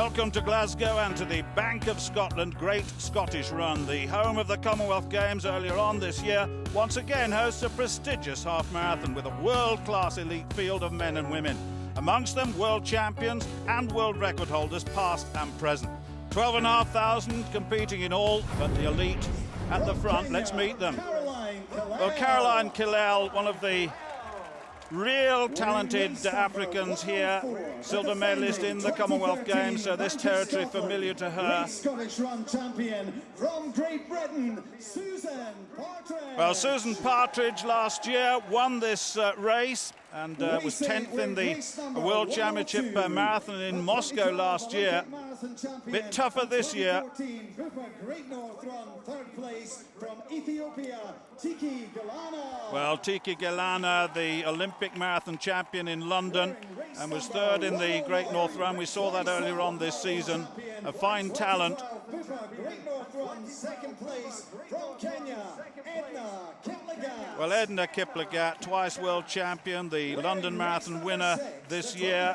Welcome to Glasgow and to the Bank of Scotland Great Scottish Run. The home of the Commonwealth Games earlier on this year once again hosts a prestigious half marathon with a world-class elite field of men and women. Amongst them, world champions and world record holders past and present. 12,500 competing in all, but the elite at the front. Let's meet them. Well, Caroline Killell, one of the real talented Africans here, silver medalist in the Commonwealth Games, so this territory familiar to her. Scottish Run champion from Great Britain, Susan Partridge. Well, Susan Partridge last year won this race and was 10th in the World Championship Marathon in Moscow last year. Bit tougher this year. Great North Run, third place from Ethiopia, Tiki Galana. Well, Tiki Galana, the Olympic marathon champion in London, and was third in the Great North Run. We saw that earlier on this season. A fine talent. Great North Run, second place from Kenya, Edna Kiplagat. Well, Edna Kiplagat, twice world champion, the London Marathon winner this year,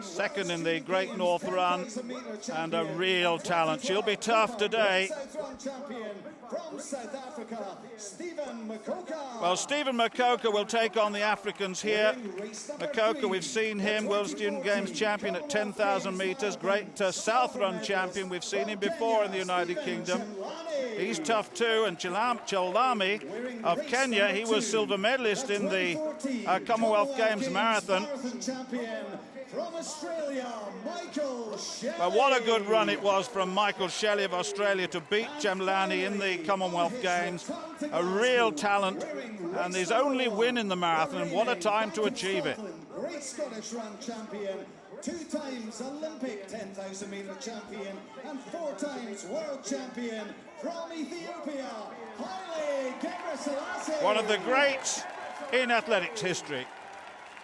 second in the Great North Run, and a real talent. She'll be tough today. From South Africa, Stephen Makoka. Well, Stephen Makoka will take on the Africans here. Makoka, we've seen him, World Student Games champion at 10,000 metres, great South Run champion. We've seen him before in the United Kingdom. He's tough too. And Chelami of Kenya, he was silver medalist in the Commonwealth Games marathon. From Australia, Michael Shelley. Well, what a good run it was from Michael Shelley of Australia to beat Chemlani in the Commonwealth Games. A real talent, and his only win in the marathon, and what a time to achieve it. Great Scottish Run champion, 2 times Olympic 10,000 metre champion, and 4 times world champion from Ethiopia, Haile Gebrselassie. One of the greats in athletics history.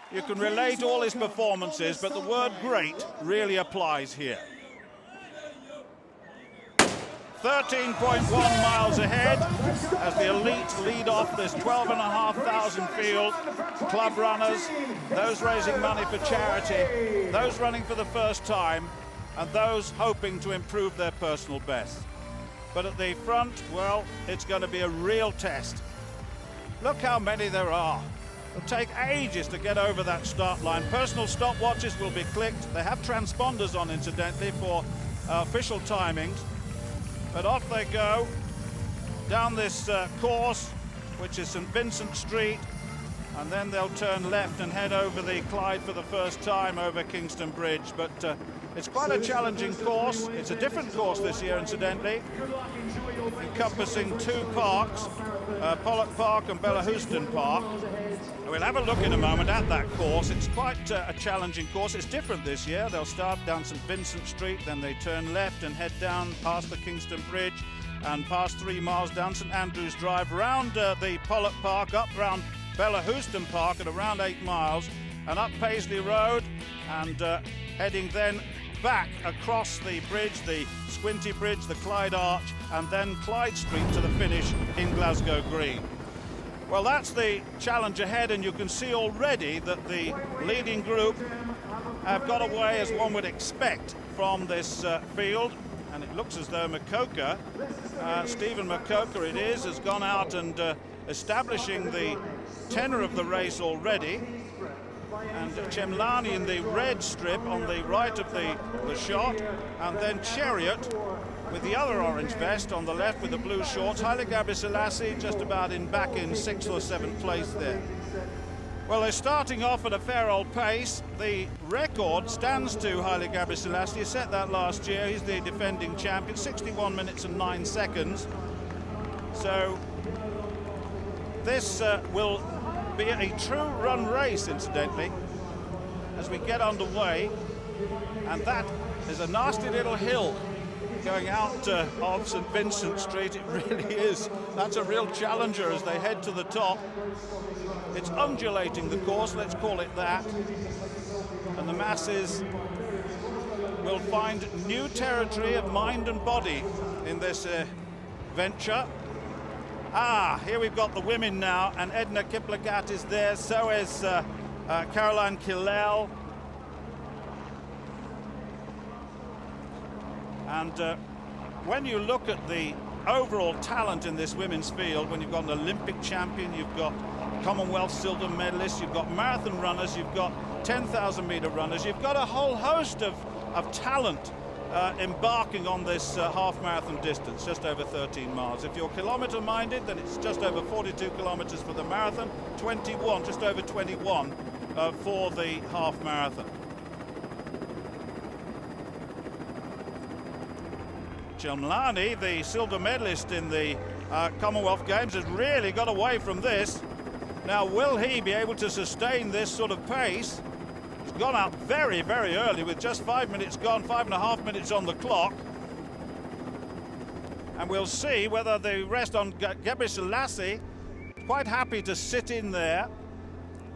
You can relate all his performances, but the word great really applies here. 13.1 miles ahead as the elite lead off this 12,500 field. Club runners, those raising money for charity, those running for the first time, and those hoping to improve their personal best. But at the front, well, it's going to be a real test. Look how many there are. It'll take ages to get over that start line. Personal stopwatches will be clicked. They have transponders on, incidentally, for official timings. But off they go down this course, which is St Vincent Street, and then they'll turn left and head over the Clyde for the first time over Kingston Bridge. But it's quite a challenging course. It's a different course this year, incidentally, encompassing 2 parks, Pollock Park and Bellahouston Park. We'll have a look in a moment at that course. It's quite a challenging course. It's different this year. They'll start down St Vincent Street, then they turn left and head down past the Kingston Bridge and past 3 miles down St Andrews Drive, round the Pollock Park, up round Bellahouston Park at around 8 miles, and up Paisley Road, and heading then back across the bridge, the Squinty Bridge, the Clyde Arch, and then Clyde Street to the finish in Glasgow Green. Well, that's the challenge ahead, and you can see already that the leading group have got away, as one would expect, from this field. And it looks as though Makoka, Stephen Makoka it is, has gone out and establishing the tenor of the race already. And Chemlani in the red strip on the right of the shot, and then Chariot with the other orange vest on the left with the blue shorts. Haile Gebrselassie just about back in 6th or 7th place there. Well, they're starting off at a fair old pace. The record stands to Haile Gebrselassie. He set that last year. He's the defending champion, 61 minutes and 9 seconds. So this will be a true run race, incidentally, as we get underway. And that is a nasty little hill going out of St Vincent Street. It really is. That's a real challenger as they head to the top. It's undulating, the course, let's call it that. And the masses will find new territory of mind and body in this venture. Here we've got the women now, and Edna Kiplagat is there, so is Caroline Killell. And when you look at the overall talent in this women's field, when you've got an Olympic champion, you've got Commonwealth silver medalists, you've got marathon runners, you've got 10,000 meter runners, you've got a whole host of talent embarking on this half marathon distance, just over 13 miles. If you're kilometre minded, then it's just over 42 kilometres for the marathon, 21, just over 21 for the half marathon. Chelmlani, the silver medalist in the Commonwealth Games, has really got away from this. Now, will he be able to sustain this sort of pace? He's gone out very, very early with just 5 minutes gone, 5.5 minutes on the clock. And we'll see whether the rest on Gebrselassie, quite happy to sit in there.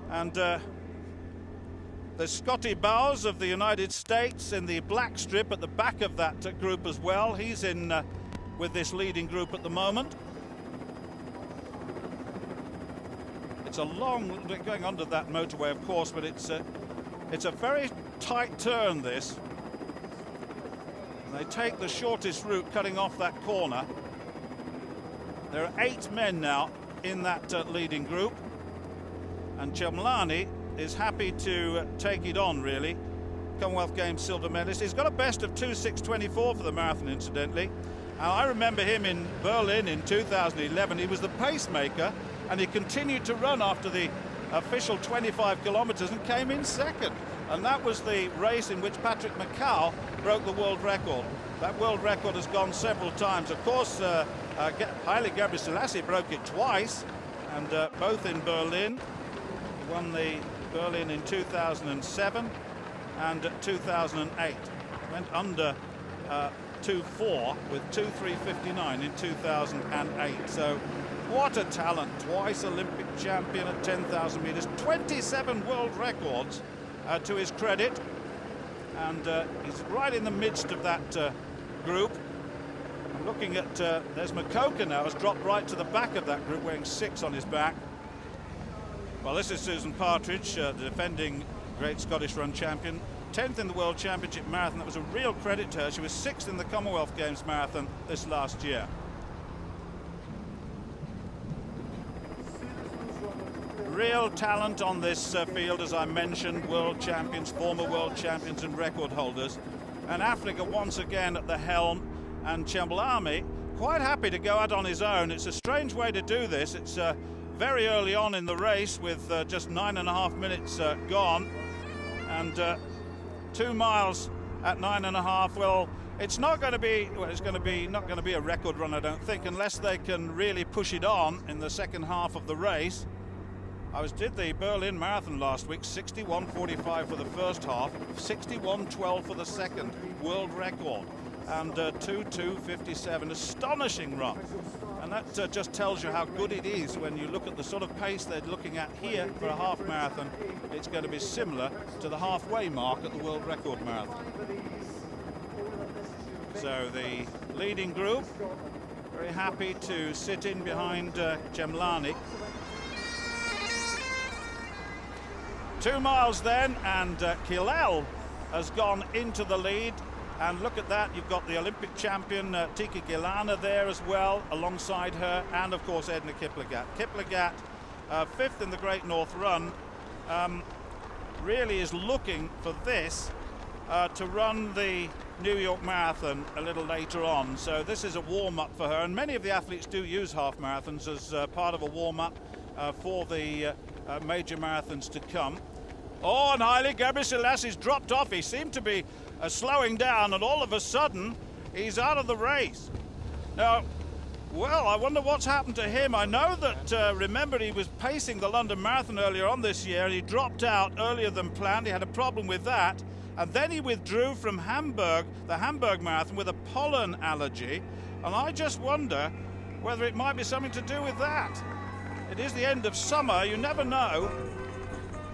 And there's Scotty Bowes of the United States in the black strip at the back of that group as well. He's in with this leading group at the moment. It's a long, going under that motorway, of course, but it's a very tight turn, this. And they take the shortest route, cutting off that corner. There are 8 men now in that leading group, and Chelmlani is happy to take it on, really. Commonwealth Games silver medalist. He's got a best of 2:6:24 for the marathon, incidentally. I remember him in Berlin in 2011. He was the pacemaker, and he continued to run after the official 25 kilometres and came in second. And that was the race in which Patrick Macau broke the world record. That world record has gone several times. Of course, Haile Gebrselassie broke it twice, and both in Berlin. He won the Berlin in 2007 and 2008. Went under 2:4 with 2:3:59 in 2008. So what a talent. Twice Olympic champion at 10,000 meters, 27 world records to his credit, and he's right in the midst of that group. I'm looking at there's Makoka now, has dropped right to the back of that group, wearing 6 on his back. Well, this is Susan Partridge, the defending Great Scottish Run champion, 10th in the World Championship Marathon. That was a real credit to her. She was 6th in the Commonwealth Games Marathon this last year. Real talent on this field, as I mentioned, world champions, former world champions and record holders. And Africa once again at the helm, and Chelmlani quite happy to go out on his own. It's a strange way to do this. It's very early on in the race with just 9.5 minutes gone, and 2 miles at 9.5. Well, it's not going to be, well, it's going to be not going to be a record run, I don't think, unless they can really push it on in the second half of the race. I did the Berlin Marathon last week, 61:45 for the first half, 61:12 for the second, world record, and 2:2:57, astonishing run. And that just tells you how good it is when you look at the sort of pace they're looking at here for a half marathon. It's going to be similar to the halfway mark at the world record marathon. So the leading group very happy to sit in behind Chelmlani. 2 miles then, and Kilel has gone into the lead. And look at that, you've got the Olympic champion Tika Gilana there as well, alongside her, and of course Edna Kiplagat. Kiplagat, 5th in the Great North Run, really is looking for this to run the New York Marathon a little later on. So this is a warm-up for her, and many of the athletes do use half marathons as part of a warm-up for the major marathons to come. Oh, and Haile Gebrselassie dropped off. He seemed to be slowing down, and all of a sudden he's out of the race. Now, well, I wonder what's happened to him. I know that, remember, he was pacing the London Marathon earlier on this year, and he dropped out earlier than planned. He had a problem with that, and then he withdrew from Hamburg, the Hamburg Marathon, with a pollen allergy, and I just wonder whether it might be something to do with that. It is the end of summer, you never know.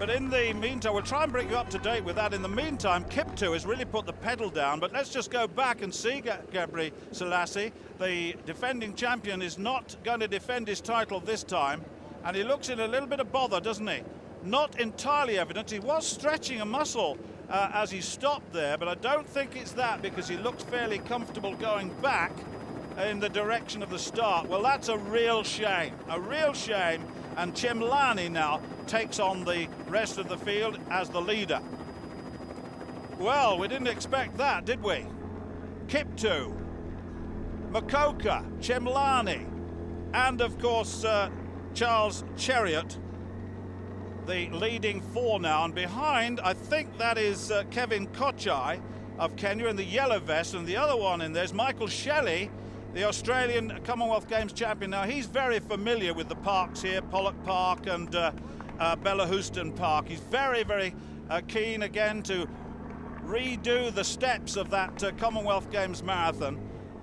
But in the meantime, we'll try and bring you up to date with that. In the meantime, Kiptoo has really put the pedal down. But let's just go back and see Gebrselassie. The defending champion is not going to defend his title this time. And he looks in a little bit of bother, doesn't he? Not entirely evident. He was stretching a muscle as he stopped there, but I don't think it's that, because he looks fairly comfortable going back in the direction of the start. Well, that's a real shame, and Chemlani now takes on the rest of the field as the leader. Well, we didn't expect that, did we? Kiptoo, Mokoka, Chemlani, and of course Charles Chariot, the leading four now, and behind, I think that is Kevin Kochai of Kenya in the yellow vest, and the other one in there's Michael Shelley, the Australian Commonwealth Games champion. Now, he's very familiar with the parks here, Pollock Park and Bellahouston Park. He's very, very keen again to redo the steps of that Commonwealth Games marathon,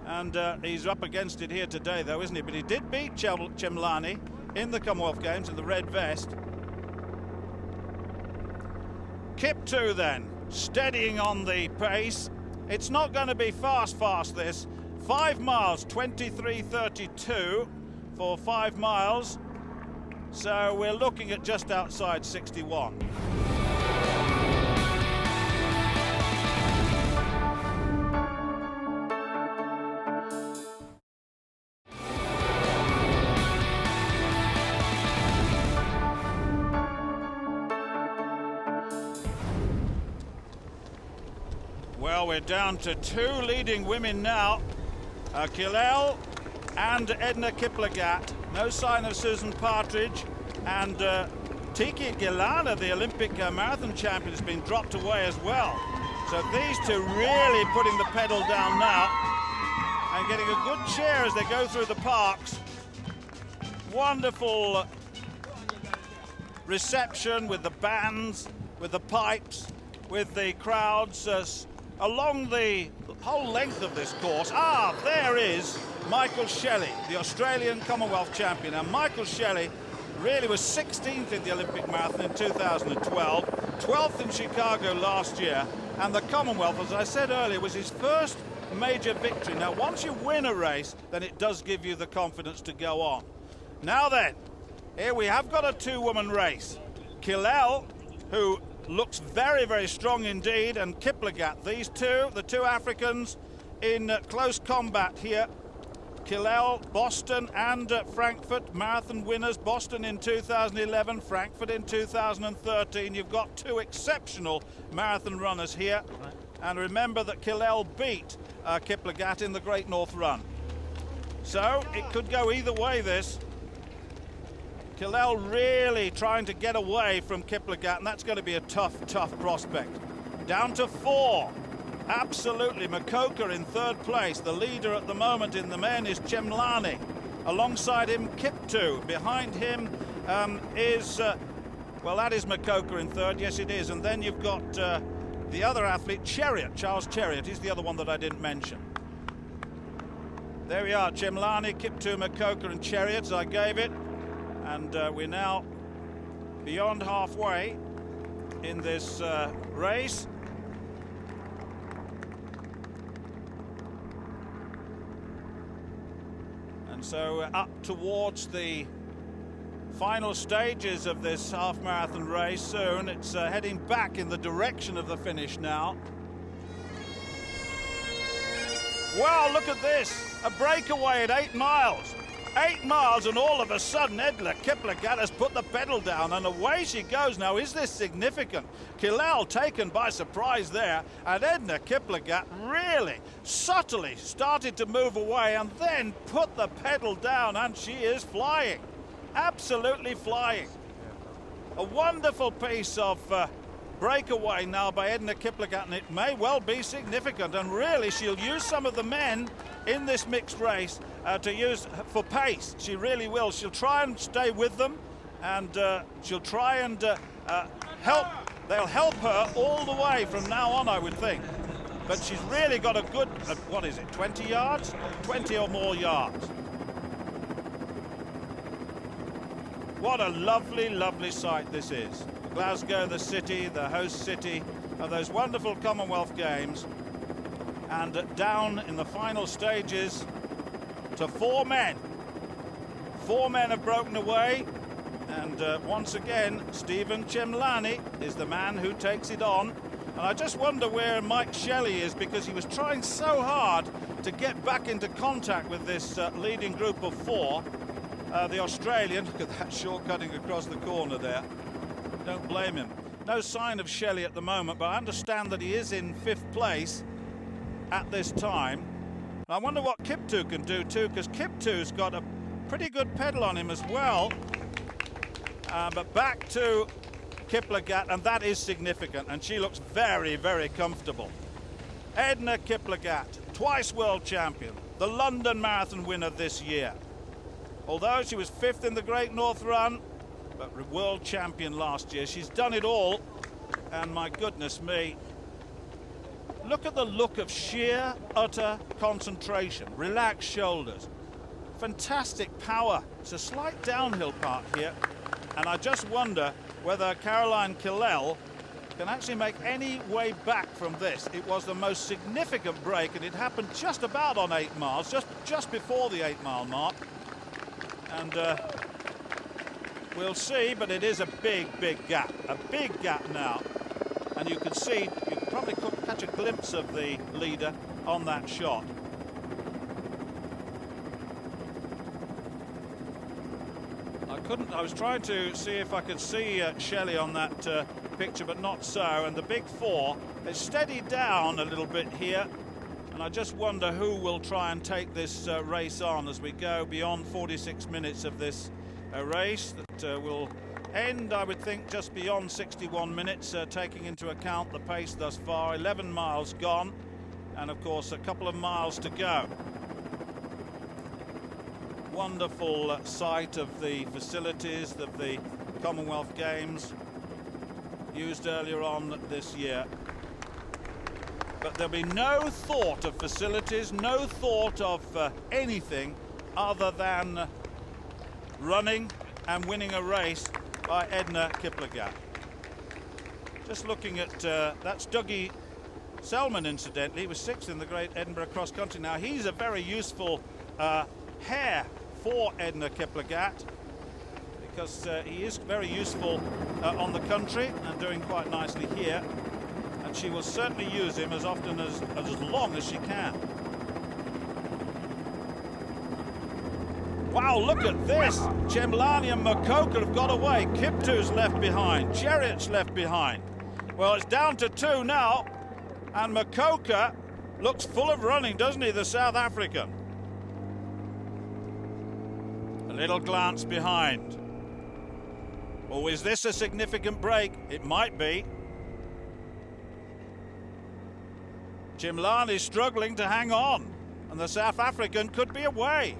and he's up against it here today, though, isn't he? But he did beat Chemlani in the Commonwealth Games in the red vest. Kiptoo then, steadying on the pace. It's not going to be fast this. 5 miles, 23:32 for 5 miles. So we're looking at just outside 61. Well, we're down to 2 leading women now, Killel and Edna Kiplagat. No sign of Susan Partridge, and Tiki Gilana, the Olympic marathon champion, has been dropped away as well. So these two really putting the pedal down now and getting a good cheer as they go through the parks. Wonderful reception with the bands, with the pipes, with the crowds along the whole length of this course. There is Michael Shelley, the Australian Commonwealth champion. And Michael Shelley really was 16th in the Olympic marathon in 2012, 12th in Chicago last year, and the Commonwealth, as I said earlier, was his first major victory. Now, once you win a race, then it does give you the confidence to go on. Now then, here we have got a 2-woman race. Killel, who looks very, very strong indeed, and Kiplagat, these two, the 2 Africans in close combat here. Killel, Boston and Frankfurt marathon winners. Boston in 2011, Frankfurt in 2013. You've got 2 exceptional marathon runners here. And remember that Killel beat Kiplagat in the Great North Run. So it could go either way, this. Killel really trying to get away from Kiplagat, and that's going to be a tough prospect. Down to 4. Absolutely, Mokoka in 3rd place. The leader at the moment in the men is Chemlani. Alongside him, Kiptoo. Behind him is, well, that is Mokoka in 3rd. Yes, it is. And then you've got the other athlete, Chariot, Charles Chariot. He's the other one that I didn't mention. There we are, Chemlani, Kiptoo, Mokoka and Chariot, as I gave it. And we're now beyond halfway in this race. And so up towards the final stages of this half-marathon race soon. It's heading back in the direction of the finish now. Wow, look at this. A breakaway at 8 miles. 8 miles, and all of a sudden Edna Kiplagat has put the pedal down, and away she goes. Now, is this significant? Killel taken by surprise there, and Edna Kiplagat really subtly started to move away and then put the pedal down, and she is flying. Absolutely flying. A wonderful piece of breakaway now by Edna Kiplagat, and it may well be significant, and really she'll use some of the men in this mixed race to use for pace. She really will. She'll try and stay with them, and she'll try and help. They'll help her all the way from now on, I would think. But she's really got a good, what is it, 20 yards? 20 or more yards. What a lovely, lovely sight this is. Glasgow, the city, the host city of those wonderful Commonwealth Games. And down in the final stages to 4 men. 4 men have broken away, and once again Stephen Chemlani is the man who takes it on. And I just wonder where Mike Shelley is, because he was trying so hard to get back into contact with this leading group of four. The Australian, look at that short-cutting across the corner there. Don't blame him. No sign of Shelley at the moment, but I understand that he is in 5th place at this time. I wonder what Kiptoo can do too, because Kiptoo's got a pretty good pedal on him as well. But back to Kiplagat, and that is significant, and she looks very, very comfortable. Edna Kiplagat, twice world champion, the London Marathon winner this year. Although she was 5th in the Great North Run, but world champion last year. She's done it all, and my goodness me, look at the look of sheer, utter concentration, relaxed shoulders, fantastic power. It's a slight downhill part here, and I just wonder whether Caroline Killell can actually make any way back from this. It was the most significant break, and it happened just about on 8 miles, just before the 8-mile mark. And we'll see, but it is a big gap now. And you can see, you can probably catch a glimpse of the leader on that shot. I was trying to see if I could see Shelley on that picture, but not so. And the big four is steadied down a little bit here. And I just wonder who will try and take this race on as we go beyond 46 minutes of this race that will end, I would think, just beyond 61 minutes, taking into account the pace thus far. 11 miles gone, and of course a couple of miles to go. Wonderful sight of the facilities of the Commonwealth Games used earlier on this year. But there'll be no thought of facilities, no thought of anything other than running and winning a race by Edna Kiplagat. Just looking at, that's Dougie Selman, incidentally. He was 6th in the Great Edinburgh Cross Country. Now, he's a very useful hare for Edna Kiplagat, because he is very useful on the country and doing quite nicely here. And she will certainly use him as often as long as she can. Wow, look at this. Chemlani and Makoko have got away. Kiptoo's left behind. Jerritt's left behind. Well, it's down to 2 now. And Makoko looks full of running, doesn't he, the South African? A little glance behind. Oh, is this a significant break? It might be. Chemlani struggling to hang on, and the South African could be away.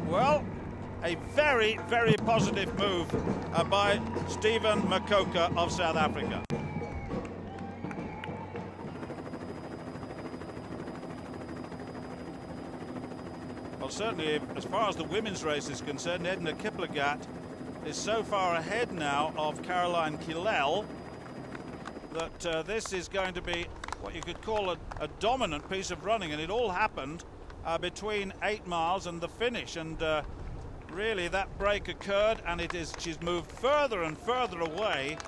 Well, a very, very positive move by Stephen Makoko of South Africa. Well, certainly, as far as the women's race is concerned, Edna Kiplagat is so far ahead now of Caroline Killell that this is going to be what you could call a dominant piece of running, and it all happened between 8 miles and the finish, and really that break occurred, and she's moved further and further away,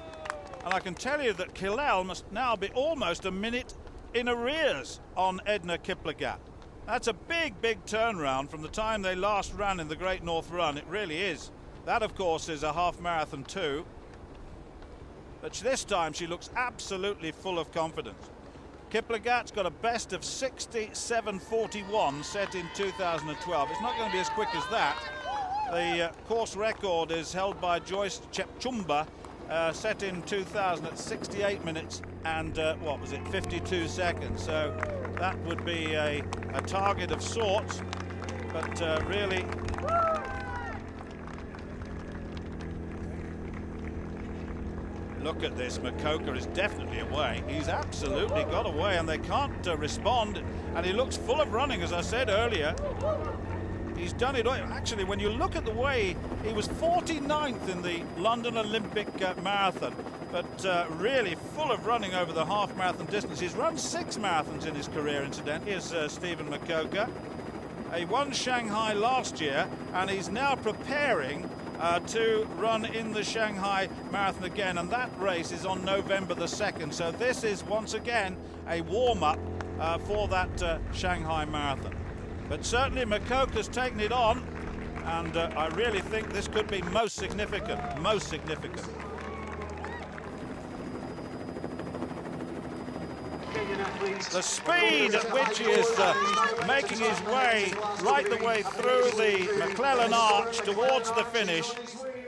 and I can tell you that Killell must now be almost a minute in arrears on Edna Kiplagat. That's a big turnaround from the time they last ran in the Great North Run. It really is. That, of course, is a half marathon too. But this time she looks absolutely full of confidence. Kiplagat's got a best of 67.41 set in 2012. It's not going to be as quick as that. The course record is held by Joyce Chepchumba, set in 2000 at 68 minutes and, 52 seconds. So that would be a target of sorts, but really... Look at this, Makoko is definitely away. He's absolutely got away, and they can't respond. And he looks full of running, as I said earlier. He's done it all. Actually, when you look at the way, he was 49th in the London Olympic Marathon, but really full of running over the half marathon distance. He's run 6 marathons in his career, incidentally. Here's Stephen Makoko. He won Shanghai last year, and he's now preparing to run in the Shanghai Marathon again, and that race is on November the 2nd. So this is once again a warm-up for that Shanghai Marathon. But certainly Makoka's taken it on, and I really think this could be most significant, most significant. The speed at which he is making his way right the way through the McClellan Arch towards the finish,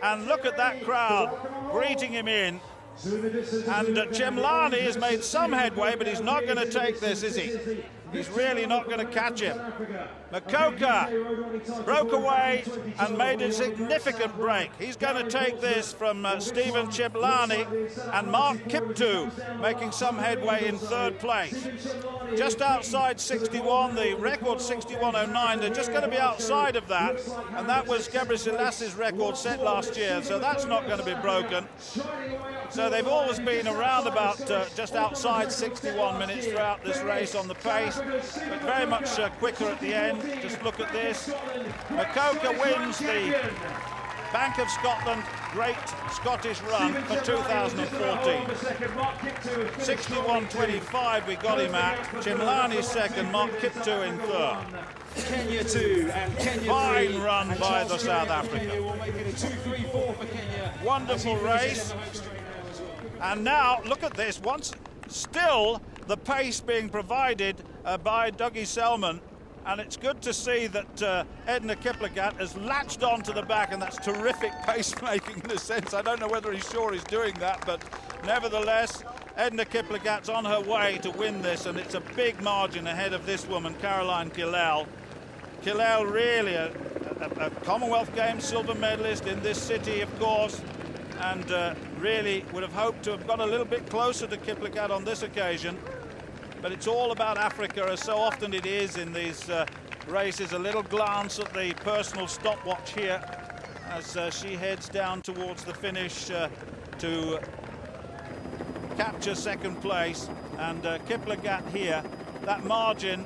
and look at that crowd greeting him in. And Chemlani has made some headway, but he's not going to take this, is he? He's really not going to catch him. Makoka broke away and made a significant break. He's going to take this from Stephen Chemlani, and Mark Kiptoo making some headway in 3rd place. Just outside 61, the record 61.09, they're just going to be outside of that, and that was Gebrselassie record set last year, so that's not going to be broken. So they've always been around about just outside 61 minutes throughout this race on the pace, but very much quicker at the end. Just look at this. Makoka wins the Bank of Scotland Great Scottish Run for 2014. 61.25 we got him at. Chemlani 2nd, Mark Kiptoo in 3rd. Kenya 2 and Kenya 3. Fine run by the South African. Wonderful race. And now, look at this, once still the pace being provided by Dougie Selman, and it's good to see that Edna Kiplagat has latched on to the back, and that's terrific pace-making in a sense. I don't know whether he's sure he's doing that, but nevertheless, Edna Kiplagat's on her way to win this, and it's a big margin ahead of this woman, Caroline Killel. Killel really a Commonwealth Games silver medalist in this city, of course, and really would have hoped to have got a little bit closer to Kiplagat on this occasion. But it's all about Africa, as so often it is in these races. A little glance at the personal stopwatch here as she heads down towards the finish to capture 2nd place. And Kiplagat here, that margin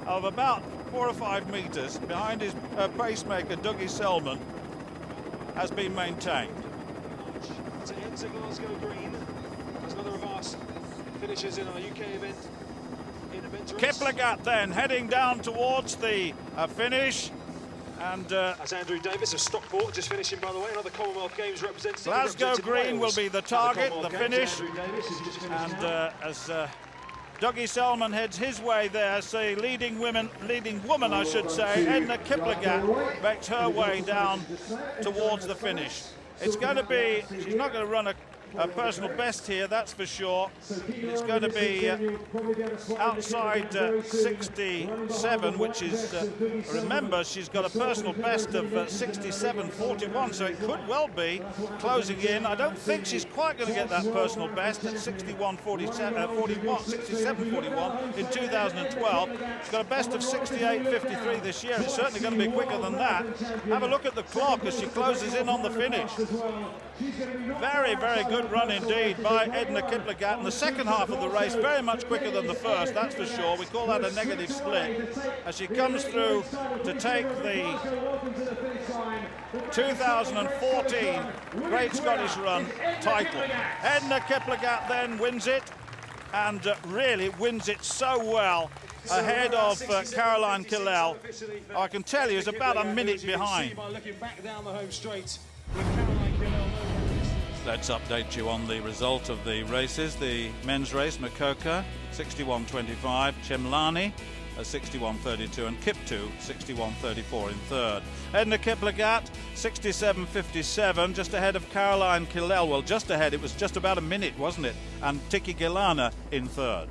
of about 4 or 5 meters behind his pacemaker, Dougie Selman, has been maintained. To enter Glasgow Green as another of our finishers in our UK event. Kiplagat then heading down towards the finish, and as Andrew Davis of Stockport just finishing, by the way, another Commonwealth Games representative. Glasgow Green will be the target, the finish, and as Dougie Selman heads his way there, so leading woman, I should say, Edna Kiplagat makes her way down towards the finish. It's going to be, she's not going to run a personal best here, that's for sure. It's going to be outside 67, which is, remember, she's got a personal best of 67.41, so it could well be closing in. I don't think she's quite going to get that personal best at 67.41 in 2012. She's got a best of 68.53 this year. It's certainly going to be quicker than that. Have a look at the clock as she closes in on the finish. Very, very good run indeed by Edna Kiplagat, and the second half of the race very much quicker than the first, that's for sure. We call that a negative split as she comes through to take the 2014 Great Scottish Run title. Edna Kiplagat then wins it, and really wins it so well, ahead of Caroline Killel. I can tell you, is about a minute behind. Let's update you on the result of the races. The men's race, Makoka 61.25, Chemlani 61.32, and Kiptoo 61.34 in 3rd. Edna Kiplagat 67.57, just ahead of Caroline Killel. Well, just ahead, it was just about a minute, wasn't it? And Tiki Gilana in 3rd.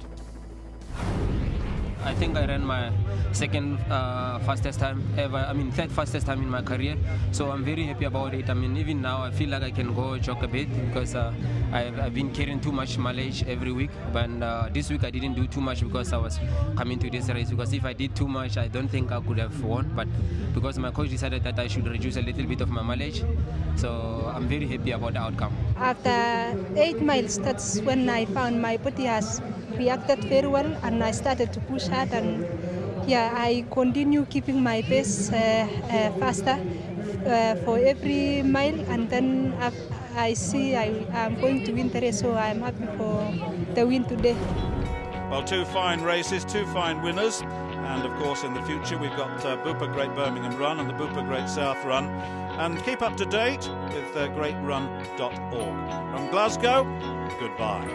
I think I ran my second fastest time ever, third fastest time in my career. So I'm very happy about it. Even now I feel like I can go jog a bit because I've been carrying too much mileage every week. But this week I didn't do too much because I was coming to this race. Because if I did too much, I don't think I could have won. But because my coach decided that I should reduce a little bit of my mileage, so I'm very happy about the outcome. After 8 miles, that's when I found my body has reacted very well, and I started to push hard, and yeah, I continue keeping my pace faster for every mile, and then I see I'm going to win the race, so I'm happy for the win today. Well, two fine races, two fine winners, and of course in the future we've got Bupa Great Birmingham Run and the Bupa Great South Run, and keep up to date with greatrun.org. From Glasgow, goodbye.